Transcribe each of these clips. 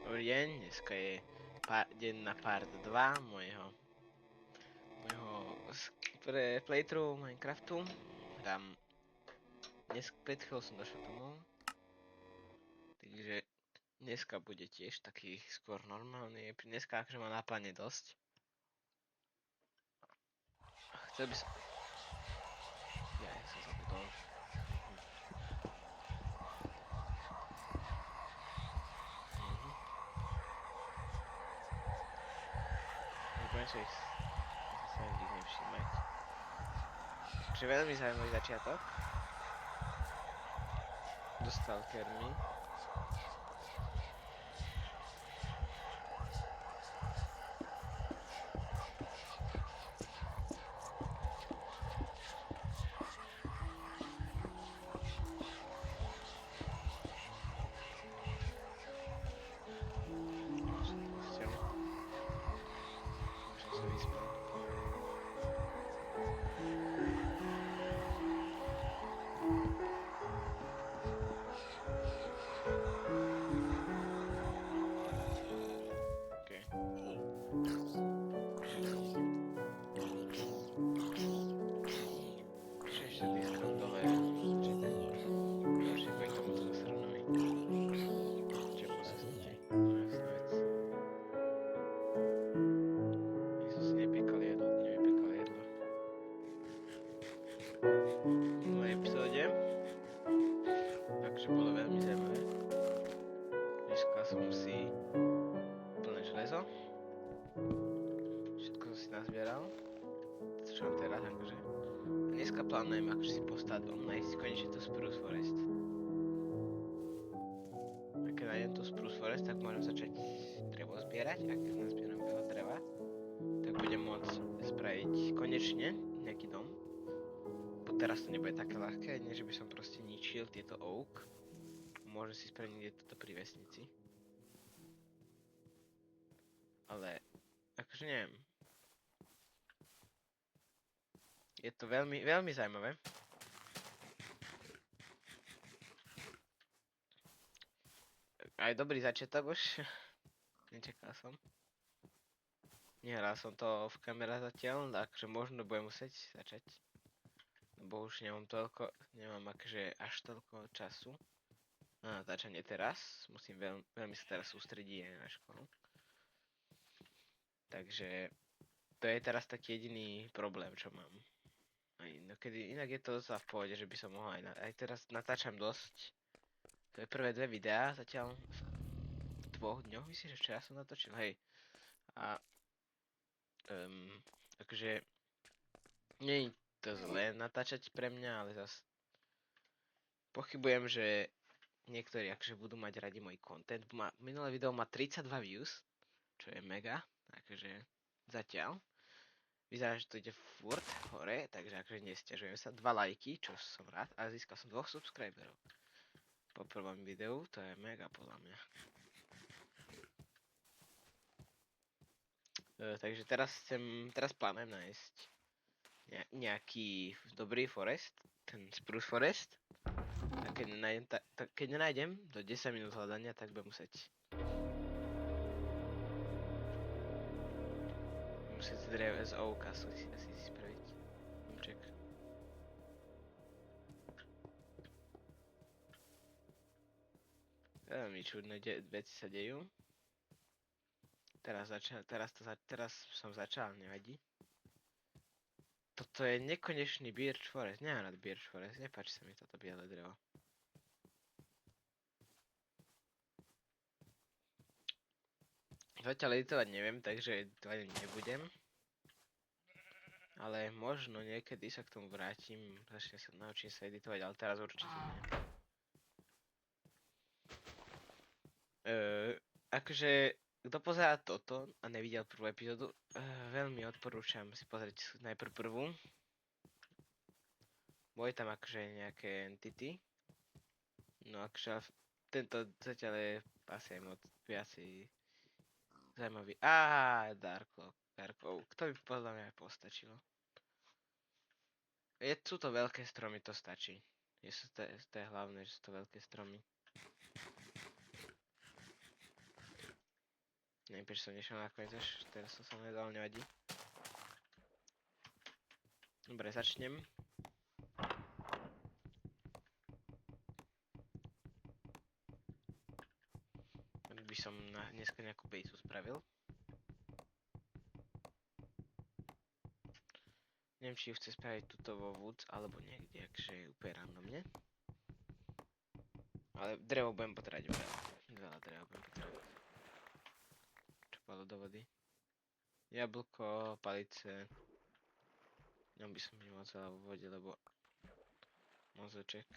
Dobrý deň, dneska je deň na part 2 môjho playthrough Minecraftu. Hrám, pred chvíľou som došiel domov, takže dneska bude tiež taký skôr normálny. Dneska akože má náplane dosť. Chcel by som... Ja som zabudol. Nebudem sa ich nevšímať. Takže veľmi zaujímavý začiatok. Dostal kermy. Takže bolo veľmi zaujímavé. Získal som si plné železo. Všetko som si nazbieral. Čo mám teraz, akože. Dneska plánujem akože si postavím nájsť konečne to Spruce Forest. A keď nájdem to Spruce Forest, tak môžem začať drevo zbierať. A keď nazbieram veľa dreva, tak budem môcť spraviť konečne nejaký dom. Teraz to nebude také ľahké, nie že by som proste ničil tieto oak. Môžem si spraviť niekde toto pri vesnici. Ale, akože neviem. Je to veľmi, veľmi zaujímavé. Aj dobrý začiatok už. Nečakal som. Nehral som to v kamere zatiaľ, takže možno budem musieť začať. Lebo už nemám akože až toľko času na natáčanie teraz. Musím veľmi sa teraz sústrediť aj na školu. Takže to je teraz taký jediný problém, čo mám. Inak je to za v pohode, že by som mohol aj teraz natáčam dosť. To je prvé 2 videá zatiaľ v 2 dňoch, myslím, že včera som natočil, hej. A akože nie je to zlé natáčať pre mňa, ale zas pochybujem, že niektorí akože budú mať radi môj content. Minulé video má 32 views, čo je mega, akože zatiaľ. Vyzerá, že to ide furt hore, takže akože nesťažujem sa. 2 lajky, čo som rád, a získal som 2 subscriberov. Po prvom videu, to je mega podľa mňa. Takže teraz plánujem nájsť nejaký dobrý forest, ten Spruce Forest. A keď nenájdem do 10 minút hľadania, tak budem musieť drevo z ouka asi si spraviť. Ček. Veľmi čudné veci sa dejú. Teraz som začal, nevadí. Toto je nekonečný Birch Forest. Nemám rád Birch Forest, nepáči sa mi toto biele drevo. Zatiaľ editovať neviem, takže editovať nebudem. Ale možno niekedy sa k tomu vrátim, naučím sa editovať, ale teraz určite nie. Akože, kto pozerá toto a nevidel prvú epizódu, veľmi odporúčam si pozrieť najprv prvú. Boli tam akože nejaké entity. No akože tento zatiaľ je asi aj moc viacej zaujímavý. Dark Oak. To by podľa mňa aj postačilo. Sú to veľké stromy, to stačí. To je hlavné, že sú to veľké stromy. Neviem, prečo som nešiel nakoniec až, teraz som sa nedal, nevadí. Dobre, začnem. By som dneska nejakú bejsu spravil. Neviem, či ju chce spraviť tuto vo Woods, alebo niekde, akže úplne randomne. Ale drevo budem potrebať veľa. Veľa dreva budem potrebať. Čo padlo do vody? Jablko, palice. Ňom by som nemoc veľa vo vode, lebo mozoček.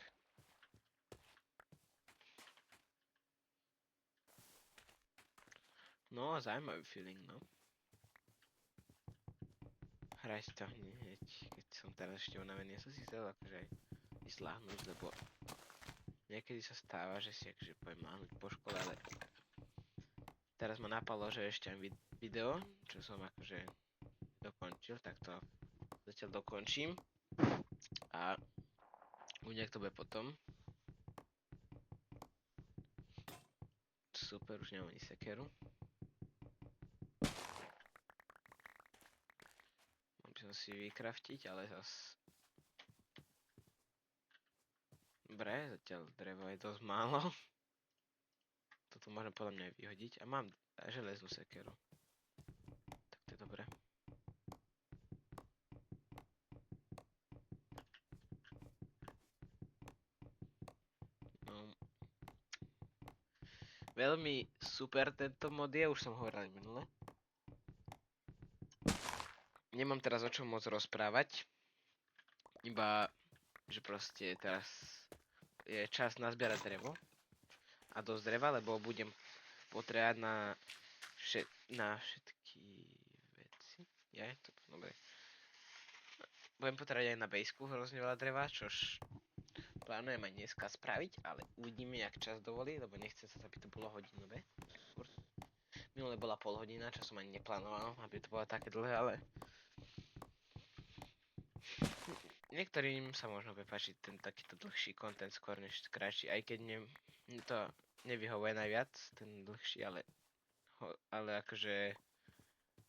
No, zaujímavý feeling, no. Hrať to hneď, keď som teraz ešte unavený. Ja som si chcel akože aj ísť láhnuť, lebo niekedy sa stáva, že si akože poviem láhnuť po škole, ale teraz ma napadlo, že ešte aj video, čo som akože dokončil, tak to zatiaľ dokončím. A nejak to bude potom. Super, už nemám ani sekeru. Mám by som si vykraftiť, ale zas... Dobre, zatiaľ drevo je dosť málo. Toto môžem podľa mňa vyhodiť. A mám železnú sekeru. Tak to je dobré. No. Veľmi super tento mod je, už som hovoril aj minule. Nemám teraz o čom moc rozprávať. Iba, že proste teraz je čas nazbierať drevo. A dosť dreva, lebo budem potrebovať na všetky veci. Dobre. Budem potrebovať aj na bejsku hrozne veľa dreva, čož plánujem aj dneska spraviť, ale uvidíme, jak čas dovolí, lebo nechcem sa, aby to bolo hodinové. Minule bola pol hodina, čo som ani neplánoval, aby to bolo také dlhé, ale niektorým sa možno bude páčiť ten takýto dlhší content skôr než kratší, aj keď to nevyhovuje najviac, ten dlhší, ale akože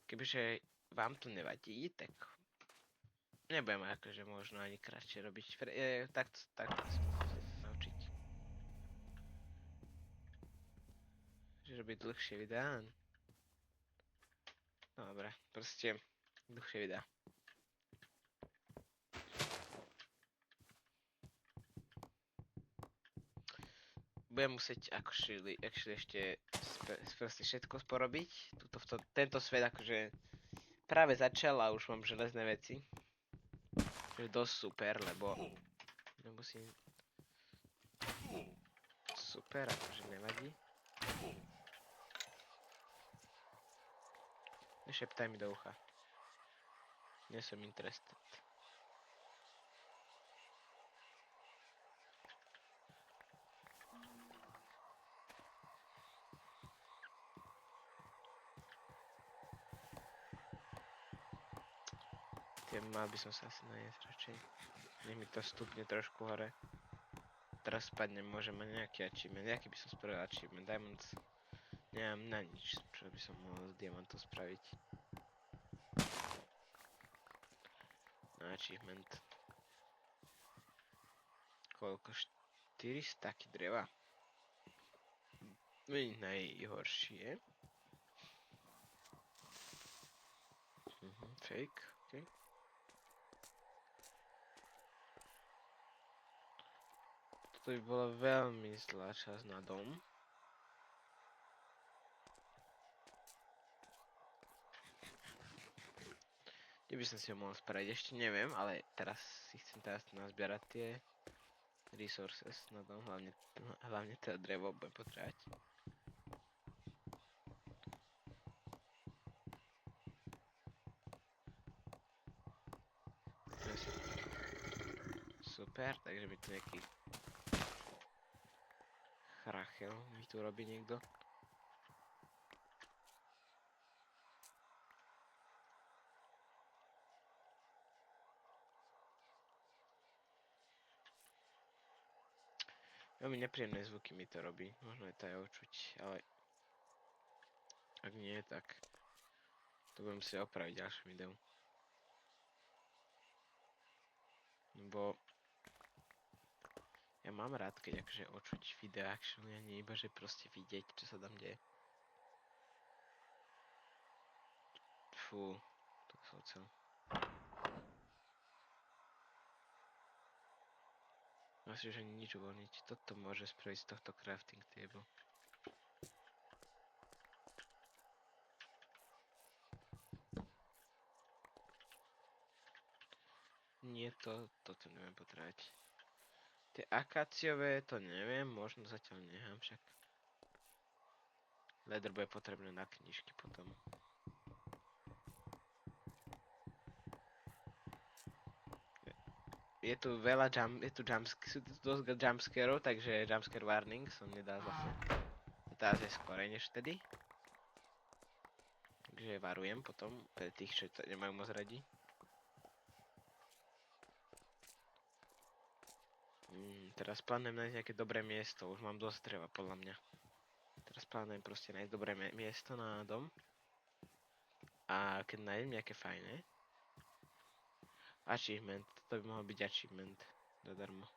kebyže vám to nevadí, tak nebudem akože možno ani kratšie robiť. Tak si musím naučiť. Že robiť dlhšie videá. No dobre, proste dlhšie videá. Budem musieť akože ešte proste všetko porobiť. Tento svet akože práve začal a už mám železné veci. To je dosť super, lebo nemusím... Super, akože nevadí. Nešeptaj mi do ucha. Nie som interested. Mal by som sa asi najesť radšej. Nech mi to stupne trošku hore. Teraz spadnem, môžem mať nejaký achievement. Jaký by som spravil achievement? Diamonds. Nemám na nič, čo by som mohol z diamantov spraviť. Na achievement. Koľko? 400 taky dreva. Najhoršie. Fake, ok. To by bola veľmi zlá časť na dom. Kde by som si ho mohol spraviť, ešte neviem, ale teraz si chcem nazbierať tie resources na dom, hlavne teda drevo budem potrebovať. Super, takže mi tu nejaký Rachel mi tu robí niekto. Veľmi nepríjemné zvuky mi to robí, možno je to aj očuť, ale Ak nie, tak to budem si opraviť v ďalšom videu. Lebo ja mám rád, keď akože očuť video actually, a nie iba, že proste vidieť, čo sa tam deje. Fú, to som chcel. Asi, že nič uvoľniť. Toto môže spraviť z tohto crafting table. Nie toto neviem potrebať. Tie akáciové, to neviem, možno zatiaľ nechám však. Leather bude potrebné na knižky potom. Je tu veľa sú tu dosť jumpscarov, takže jumpscare warning som nedal zase. Teraz je skorej než vtedy. Takže varujem potom pre tých, čo to nemajú moc radi. Teraz plánujem nájsť nejaké dobré miesto, už mám dosť dreva podľa mňa. Teraz plánujem proste nájsť dobré miesto na dom. A keď nájdem nejaké fajné. Achievement, to by mohol byť achievement. Zadarmo.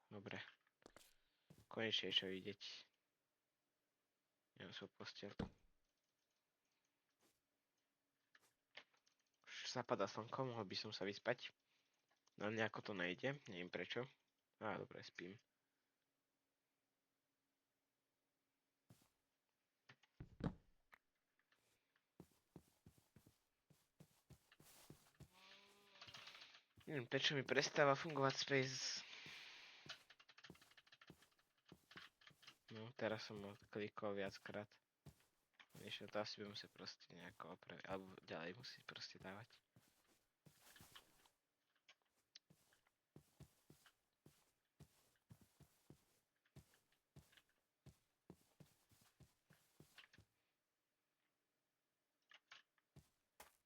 Dobre. Konečne čo vidieť. Ja som postielku. Už zapadá slnko, mohol by som sa vyspať. No nejako to nejde, neviem prečo. Á, dobre, spím. Neviem, prečo mi prestáva fungovať Space. No, teraz som ho klikol viackrát. Ešte to asi budem sa proste nejako opraviť, alebo ďalej musí proste dávať.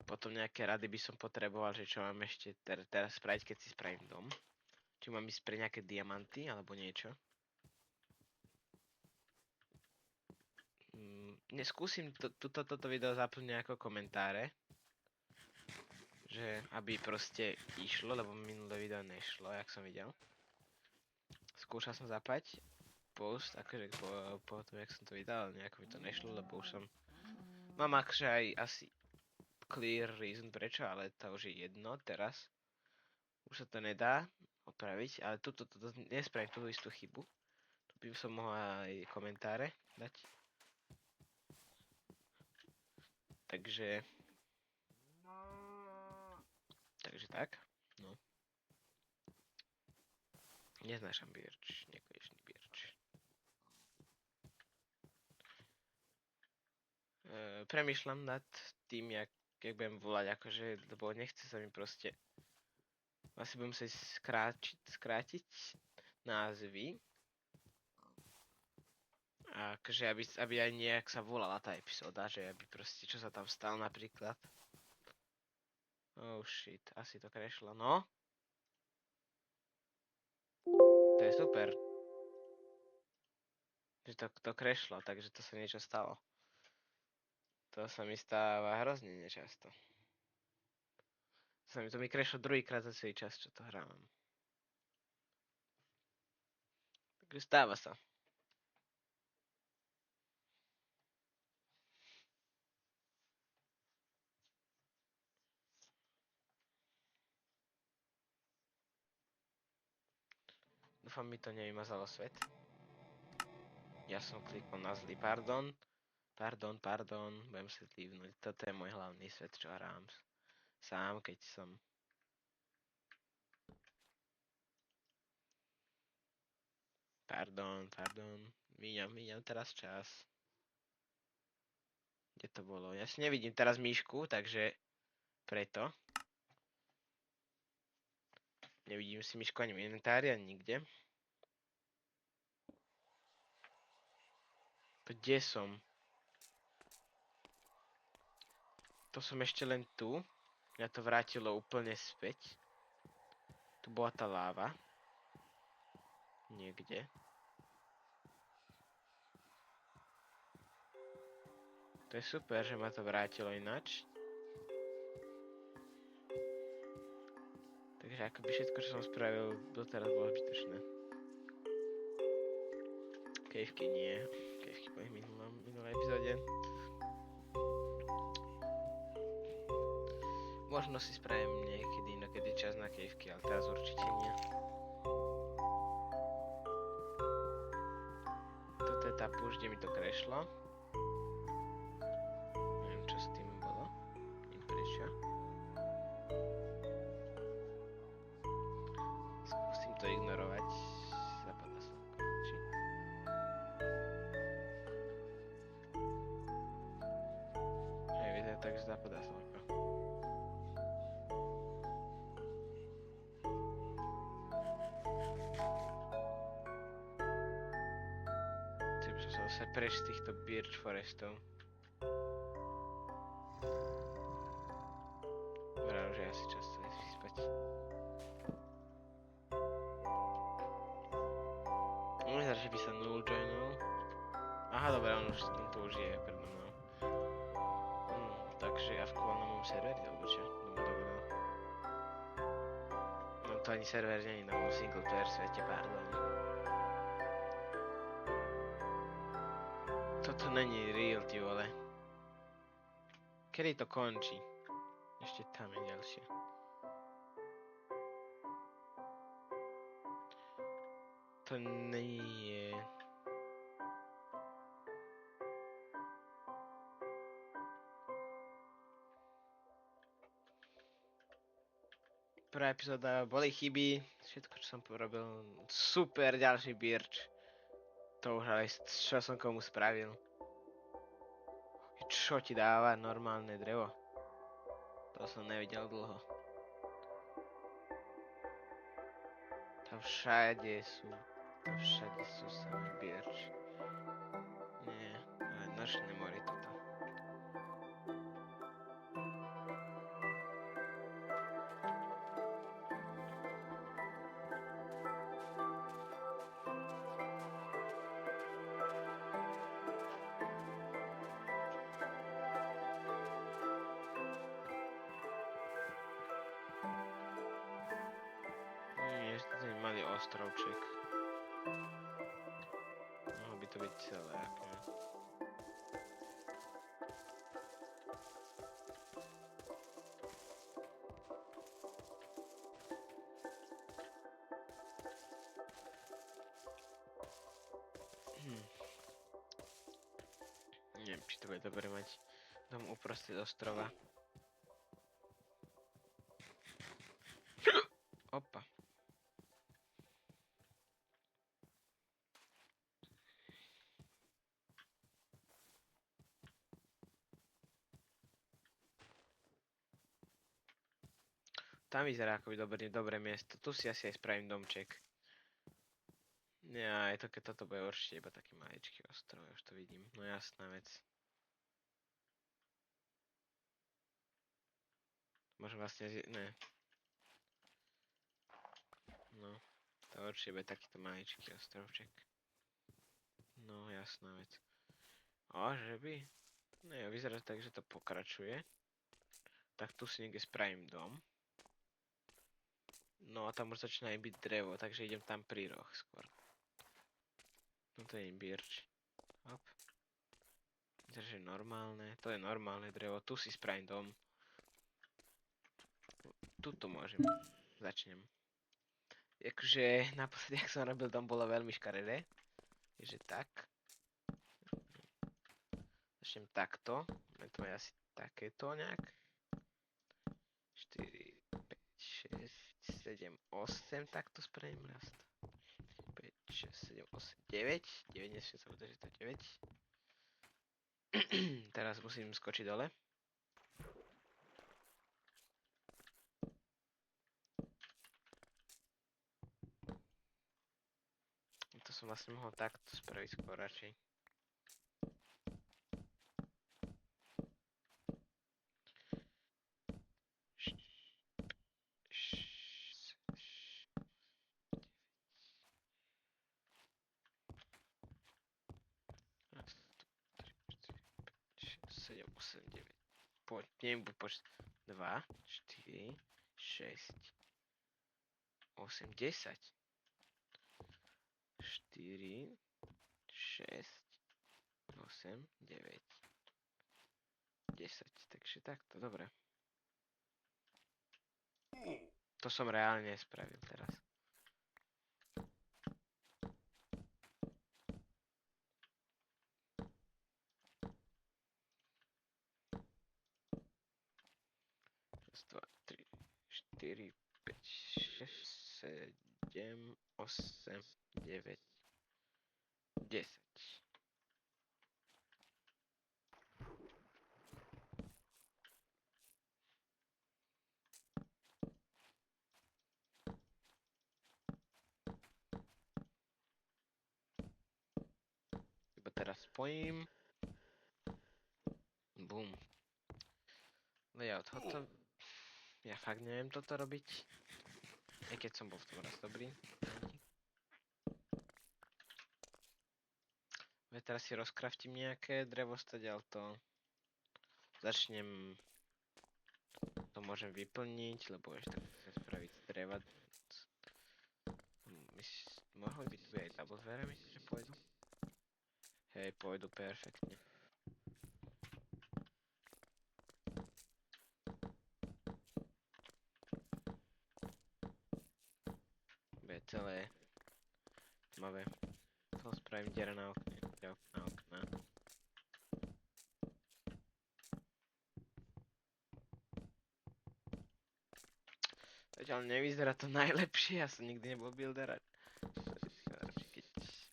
Potom nejaké rady by som potreboval, že čo mám ešte teraz spraviť, keď si spravím dom. Či mám ísť pre nejaké diamanty, alebo niečo. Neskúsim toto video zaplniť ako komentáre. Že aby proste išlo, lebo minulé video nešlo, jak som videl. Skúšal som zapať post, akože po tom, jak som to vydal, ale nejako mi to nešlo, lebo už som... Mám akože aj asi clear reason prečo, ale to už je jedno teraz. Už sa to nedá opraviť, ale toto nespravím tú istú chybu. Tu by som mohol aj komentáre dať. Takže tak, no. Neznášam birč, nekonečný birč. Premýšľam nad tým, jak budem volať, akože, lebo nechce sa mi proste... Asi budem sa skrátiť názvy. A akože, aby aj nejak sa volala tá epizóda, že aby proste, čo sa tam stalo napríklad. Oh shit, asi to crashlo, no. To je super. Že to crashlo, takže to sa niečo stalo. To sa mi stáva hrozne nečasto. To mi crashlo druhýkrát za celý čas, čo to hrávam. Takže stáva sa. Dúfam, mi to nevymazalo svet. Ja som klikol na zlý, pardon. Budem si lívnuť. Toto je môj hlavný svet, čo hrám sám, keď som... Pardon. Míňam teraz čas. Kde to bolo? Ja si nevidím teraz myšku, takže preto. Nevidím si myšku ani v inventári, ani nikde. Kde som? To som ešte len tu. Mňa to vrátilo úplne späť. Tu bola tá láva. Niekde. To je super, že ma to vrátilo ináč. Takže akoby všetko, čo som spravil doteraz, bolo zbytočné. Kejvky nie. Kejvky boli v minulej epizóde. Možno si spravím niekedy inokedy čas na kejvky, ale teraz určite nie. Toto je tá púšť, kde mi to krešlo. Neviem, čo s tým bolo. Neviem prečo. Skúsim to ignorovať. Zapadá slnko. Či? Hej, vyzerá tak, že zapadá slnko. Chcem som sa zase prejsť z týchto birch forestov. Dobrá, už je asi čas sa ísť vyspať. Vyzerá, že by sa null joinul. Aha, dobré, on to už je predo mnou. Takže ja vkoval na môjom serveri, alebo čo? Dobre. No to ani server nie je na môjom single player svete, pardon. Toto není real, ty vole. Kedy to končí? Ešte tam je ďalšie. To nie je... Prvá epizóda, boli chyby, všetko čo som porobil, super, ďalší birch. To už ale čo som komu spravil. Čo ti dáva normálne drevo? To som nevidel dlho. Tam všade sú samé birch. Nie, ale nočné mori toto. Nie, ten malý ostrovček. Mohlo by to byť celé, ako. Neviem, či to bude dobre mať dom uprostred ostrova. Opa. Tam vyzerá ako dobré miesto. Tu si asi aj spravím domček. Nie, je to, keď toto bude určite iba taký maličký ostrov, už to vidím. No jasná vec. Môžem vlastne ne. No, to určite bude takýto maličký ostrovček. No, jasná vec. A že by? Ne, vyzerá tak, že to pokračuje. Tak tu si niekde spravím dom. No a tam už začína aj byť drevo, takže idem tam pri roh skôr. No to je birch. Hop. Vyzerá, že normálne. To je normálne drevo. Tu si spravím dom. Tuto môžem. Začnem. Akože naposledy, ak som robil dom, bolo veľmi škaredé. Takže tak. Začnem takto. To je asi takéto nejak. 4, 5, 6, 7, 8. Takto spravím raz. 5, 6, 7, 8, 9. 9, nesmiem sa udať, že to je 9. Teraz musím skočiť dole. To som vlastne mohol takto spraviť skôr radšej. 7, 8, 9. Poď, neviem počť. 2, 4, 6, 8, 10. 4, 6, 8, 9, 10. Takže takto, dobre. To som reálne spravil teraz. Raz, 2, 3, 4, 5, 6, 7, 8, 9, 10. Iba teraz spojím. Bum. Layout hotov. Ja fakt neviem toto robiť. Aj keď som bol v tom raz dobrý. Ja teraz si rozkraftím nejaké drevo stadiaľ to. Začnem. To môžem vyplniť, lebo ešte tak chcem spraviť z dreva. Mohli by tu byť aj double dvere, myslím, že pôjdu. Hej, pôjdu perfektne. Bude celé tmavé. To spravím diera na okne. Na okna. Zatiaľ nevyzerá to najlepšie, ja som nikdy nebol builder. Keď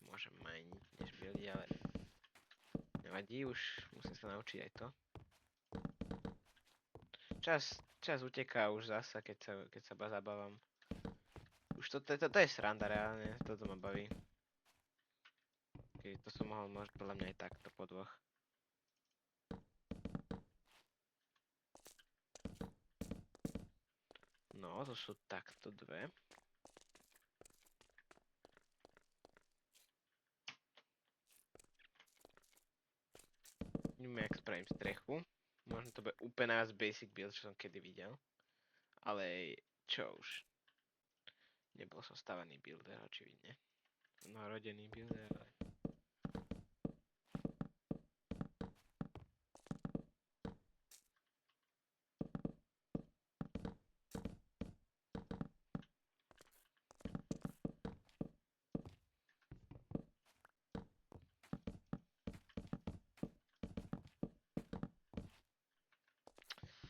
môžem majniť než buildiť, ale nevadí, už musím sa naučiť aj to. Čas uteká už zasa, keď sa zabávam. Už to je sranda reálne, toto ma baví. To som mohol možno podľa mňa aj takto po dvoch. No, to sú takto dve. Neviem, jak spravím strechu. Možno to bude úplne najviac basic build, čo som kedy videl. Ale čo už. Nebol som stavaný builder, očividne. Narodený builder, ale...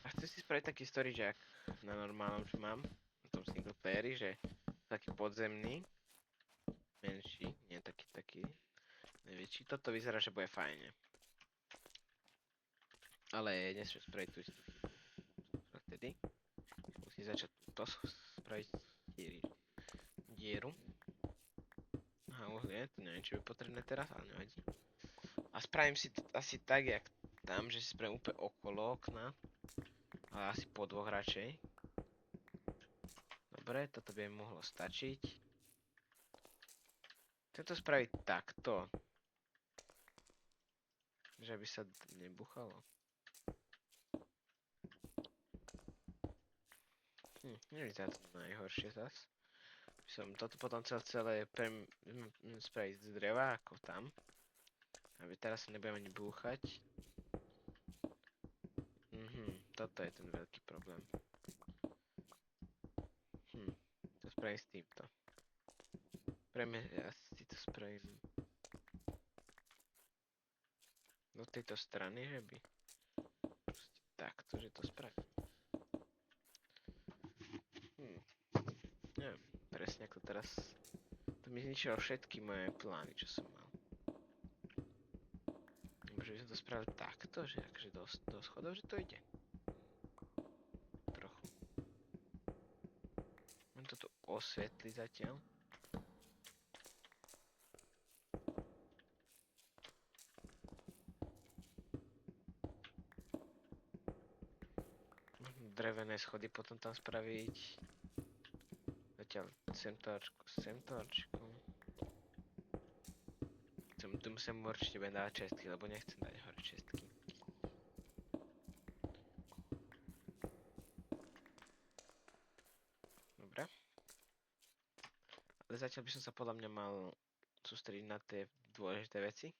A chcem si spraviť taký story, že ak na normálnom, čo mám, na tom single playeri, že taký podzemný, menší, nie taký najväčší. Toto vyzerá, že bude fajne. Ale nesmiem spraviť tu vtedy. Musím začať to spraviť dieru. Aha, už nie, to neviem, či je potrebné teraz, ale nevadí. A spravím si to asi tak, jak tam, že si spravím úplne okolo okna. Ale asi po dvoch radšej. Dobre, toto by mi mohlo stačiť. Chcem to spraviť takto. Že by sa nebuchalo. Nevyzerá to najhoršie zas. By som toto potom chcel celé spraviť z dreva, ako tam. Aby teraz sa nebudem ani búchať. Toto je ten veľký problém. To spravím s týmto. Ja si to spravím do tejto strany, že by proste takto, že to spravím. Neviem, presne ako teraz. To mi zničilo všetky moje plány, čo som mal. Možno by som to spravil takto, že akože do schodov, že to ide. Trochu. Mám to tu osvetliť zatiaľ. Drevené schody potom tam spraviť. Zatiaľ sem točku. Tu musím určite budem dávať čestky, lebo nechcem dať hore čestky. zatiaľ by som sa podľa mňa mal sústrediť na tie dôležité veci.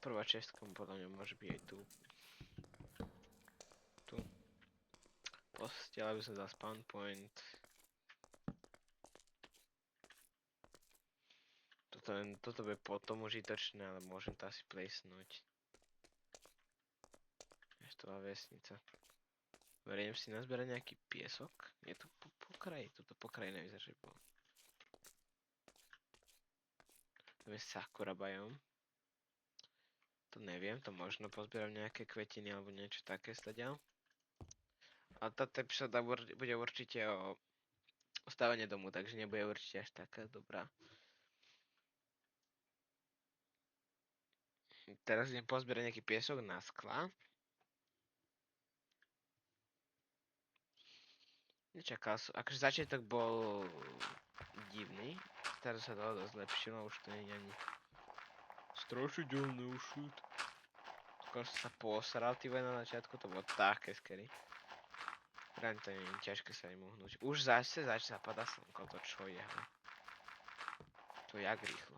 Prvá čestka podľa mňa môže byť aj tu. Tu. Postiaľ, aby som dal spawn point. Toto bude potom užitočné, ale môžem to asi placenúť. Estová vesnica. Verím si nazberať nejaký piesok. Je tu po kraji, tuto po kraji nevyzerá, že bol. To je Sakura biome. To neviem, to možno pozbieram nejaké kvetiny alebo niečo také stadiaľ. A táto epizóda bude určite o stavanie domu, takže nebude určite až taká dobrá. Teraz idem pozbierať nejaký piesok na skla. Nečakal som, akože začiatok bol divný, teraz sa to dosť zlepšilo, už to nie je ani strašidelné ušut. Skôr som sa posral, ty na začiatku, to bolo také scary. Reálne to nie je ťažké sa im uhnúť. Už zase zapadá slnko, to čo je. To jak rýchlo.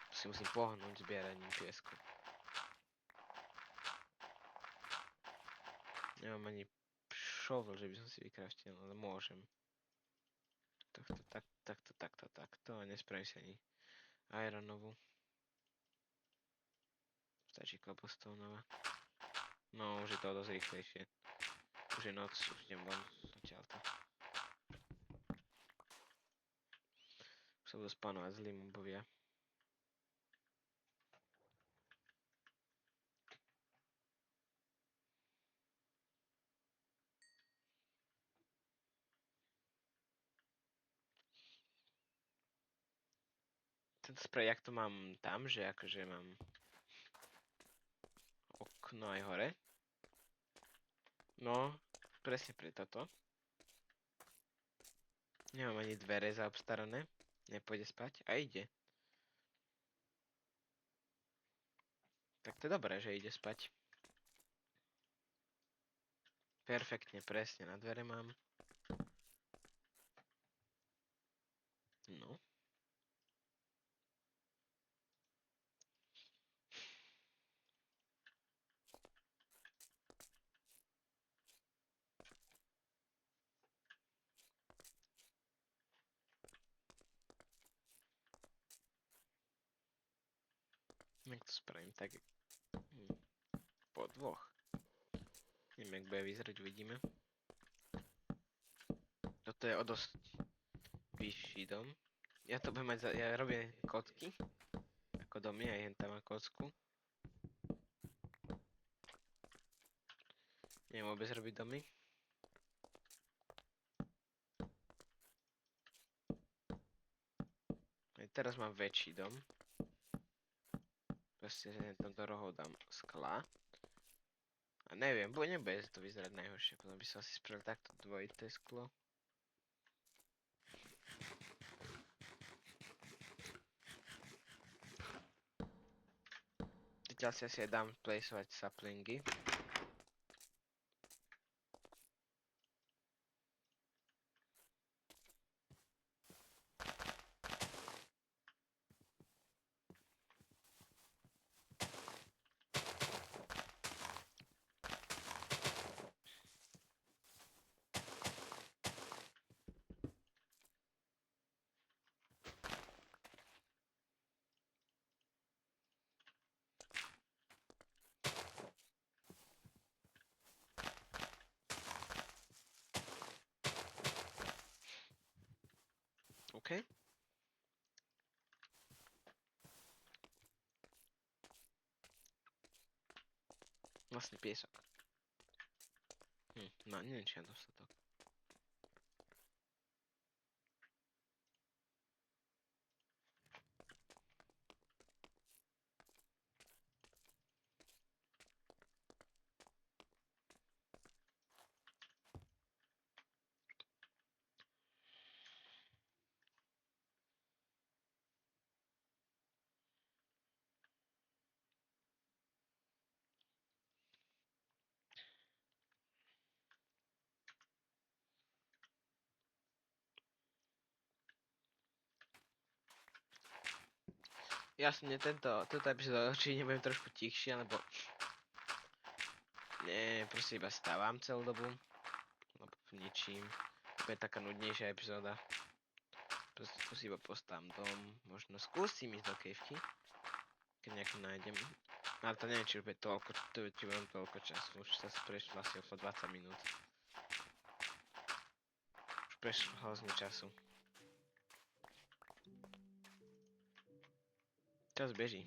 To si musím pohnúť zbieraním piesku. Nemám ani shovel, že by som si vykraftil, ale môžem. Takto a nespravím si ani ironovú. Stačí cobblestoneová. No, už je to dosť rýchlejšie. Už je noc, už idem von odtiaľto. Už sa budú spánovať zlí mobovia. Tento spray, jak to mám tam, že akože mám okno aj hore. No, presne pre toto. Nemám ani dvere zaobstarané. Nepôjde spať a ide. Tak to je dobré, že ide spať. Perfektne, presne na dvere mám. No. Jak to spravím, tak po dvoch. Neviem, jak bude vyzerať, uvidíme. Toto je o dosť vyšší dom. Ja to budem mať ja robím kocky. Ako domy, aj hen tam má kocku. Neviem vôbec robiť domy. Aj teraz mám väčší dom. Proste tam do rohov dám skla. A neviem, nebude to vyzerať najhoršie. Potom by som si spravil takto dvojité sklo. Zatiaľ si asi aj dám placeovať saplingy. OK? Vlastne piesok. No, neviem, či mám dostatok. Jasne, túto epizódu určite nebudem trošku tichšie, lebo nie, proste iba stávam celú dobu. Lebo ničím. To je taká nudnejšia epizóda. Proste tu si iba postám dom. Možno skúsim ísť do kejvky. Keď nejako nájdem. Ale to neviem, či bude toľko, či budem toľko času. Už sa prešlo asi okolo 20 minút. Už prešlo hrozne času. Čas beží.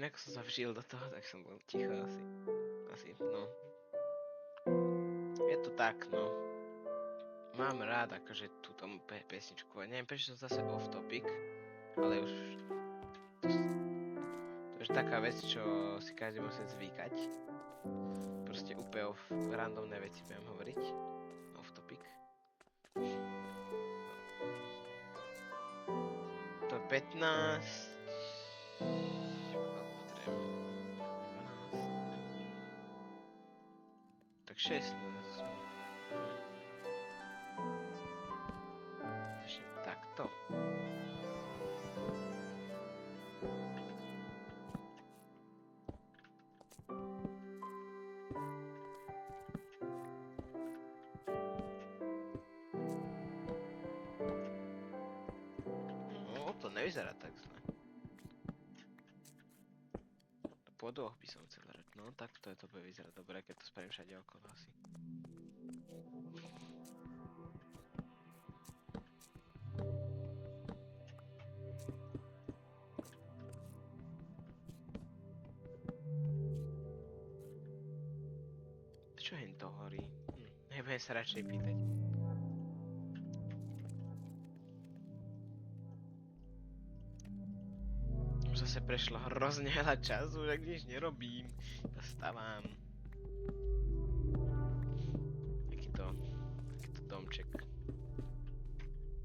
Ako som sa vžil do toho, tak som bol ticho asi. Asi, no. Je to tak, no. Mám rád akože túto pesničku. Neviem, prečo som zase off topic, ale už to je taká vec, čo si každý musí zvykať. Proste úplne off randomné veci budem hovoriť. Off topic. To je 15. Tak 16. Takto. No, to nevyzerá tak zle. Po dvoch by som chcel hrať. No, tak to bude vyzerať dobre, keď to spravím všade okolo asi. Čo hen to horí? Nebudem sa radšej pýtať. Už zase prešlo hrozne veľa času, tak nič nerobím. Ja stávam. Takýto domček.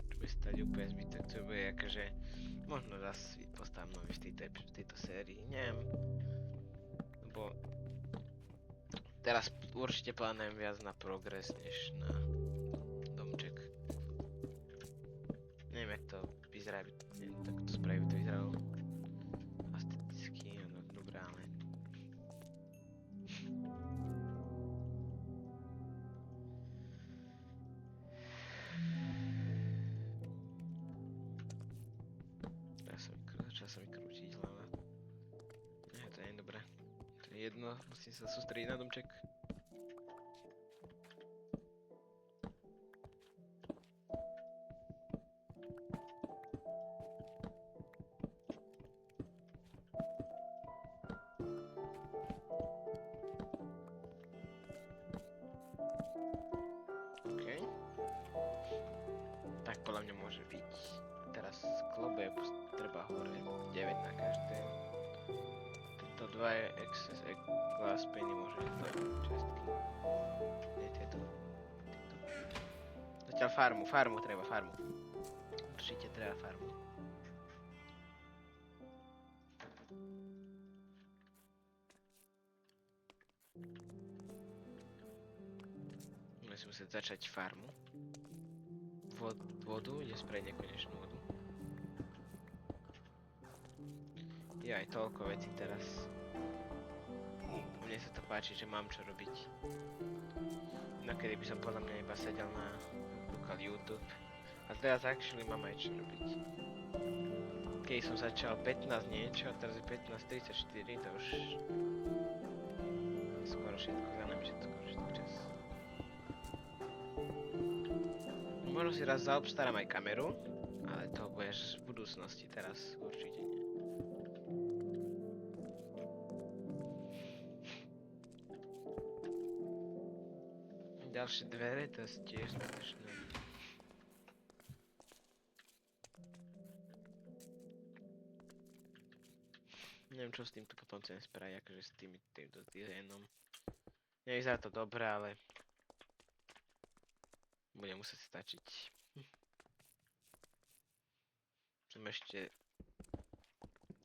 Čo bude stať úplne zbytok, to bude akože... Možno zase postavím nový v tejto sérii, neviem. Lebo... Teraz určite plánujem viac na progres, než na domček. Neviem, jak to vyzerá, neviem, tak to spraví, to vyzeralo esteticky, no dobré, ale... Začal sa mi krútiť hlava. Nie, to nie je dobré. To je jedno, musím sa sústrediť na domček. Tak podľa mňa môže byť. Teraz klobe treba hore 9 na každé. Tieto 2 excess glass penny môže byť to čestky. Nie tieto. Zatiaľ farmu treba, farmu. Určite treba farmu. Musím musieť začať farmu. Vodu, ide spraviť nekonečnú vodu. Je aj toľko vecí teraz. Mne sa to páči, že mám čo robiť. Inokedy by som podľa mňa iba sedel na YouTube. A teraz actually mám aj čo robiť. Keď som začal 15 niečo, a teraz je 15:34, to už skoro všetko, za nami všetko čas. Možno si raz zaobstarám aj kameru, ale to bude až v budúcnosti, teraz určite nie. Ďalšie dvere, to je tiež zbytočné. Neviem, čo s týmto potom chcem spraviť, akože s týmto dizajnom. Nevyzerá to dobré, ale bude musieť stačiť. Chcem ešte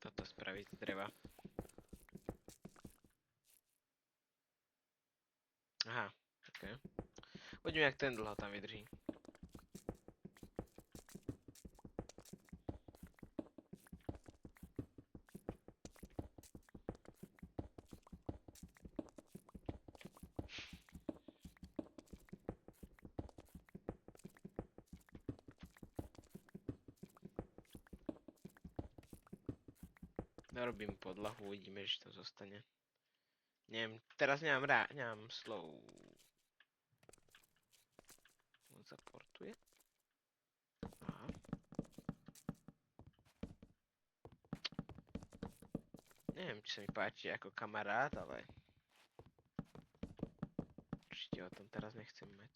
toto spraviť treba. Aha, ok. Uvidíme, jak ten dlho tam vydrží. Narobím podlahu, uvidíme, či to zostane. Neviem, teraz nemám slov. On zaportuje? Aha. Neviem, či sa mi páči ako kamarát, ale... Určite o tom teraz nechcem mať.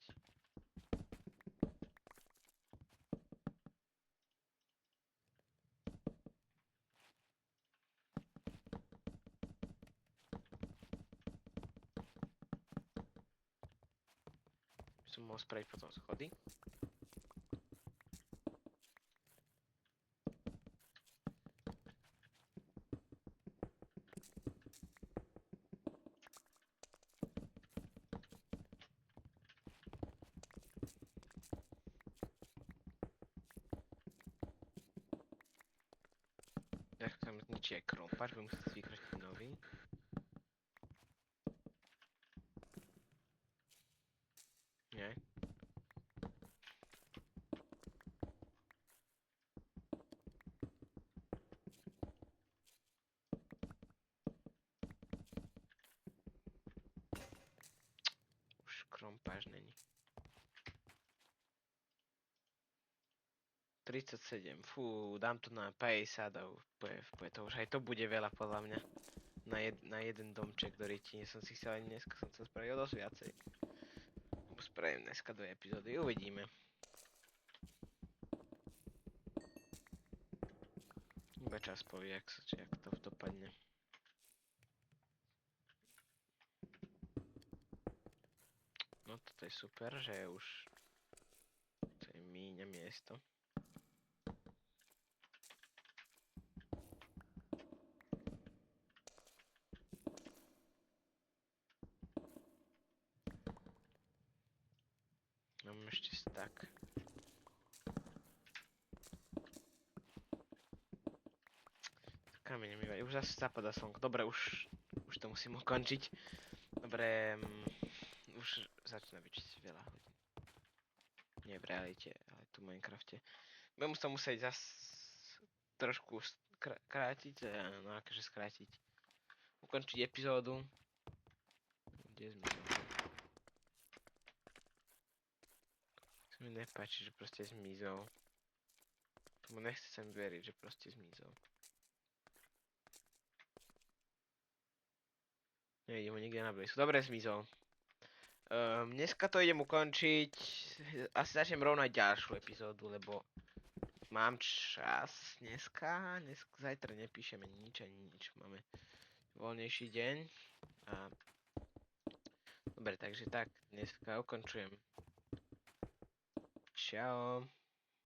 Som mohol spraviť potom schody. Tak tam zničí aj krompáč, budem musieť vykrotiť nový. Nie. Už krompáž není. 37, fú, dám to na 50 a to už aj to bude veľa podľa mňa. Na jeden domček do rytine som si chcel ani dneska, som chcel spraviť o dosť viacej. Spravím dneska 2 epizódy, uvidíme. Iba čas povie, jak to dopadne. No toto je super, že už to je míňa miesto. Mám ešte stack. Kameň mi vadí, už zase zapadá slnko. Dobre, už to musím ukončiť. Dobre, už začína byť veľa hodín. Nie v realite, ale tu v Minecrafte. Budem sa musieť zase trošku krátiť, no akože skrátiť. Ukončiť epizódu. Kde sme? Sa mi nepáči, že proste zmizol. Tomu nechcem veriť, že proste zmizol. Nevidím ho nikde na blízku. Dobre, zmizol. Dneska to idem ukončiť. Asi začnem rovno aj ďalšiu epizódu, lebo mám čas dneska. Zajtra nepíšeme nič ani nič. Máme voľnejší deň. Dobre, takže tak, dneska ukončujem. Čau.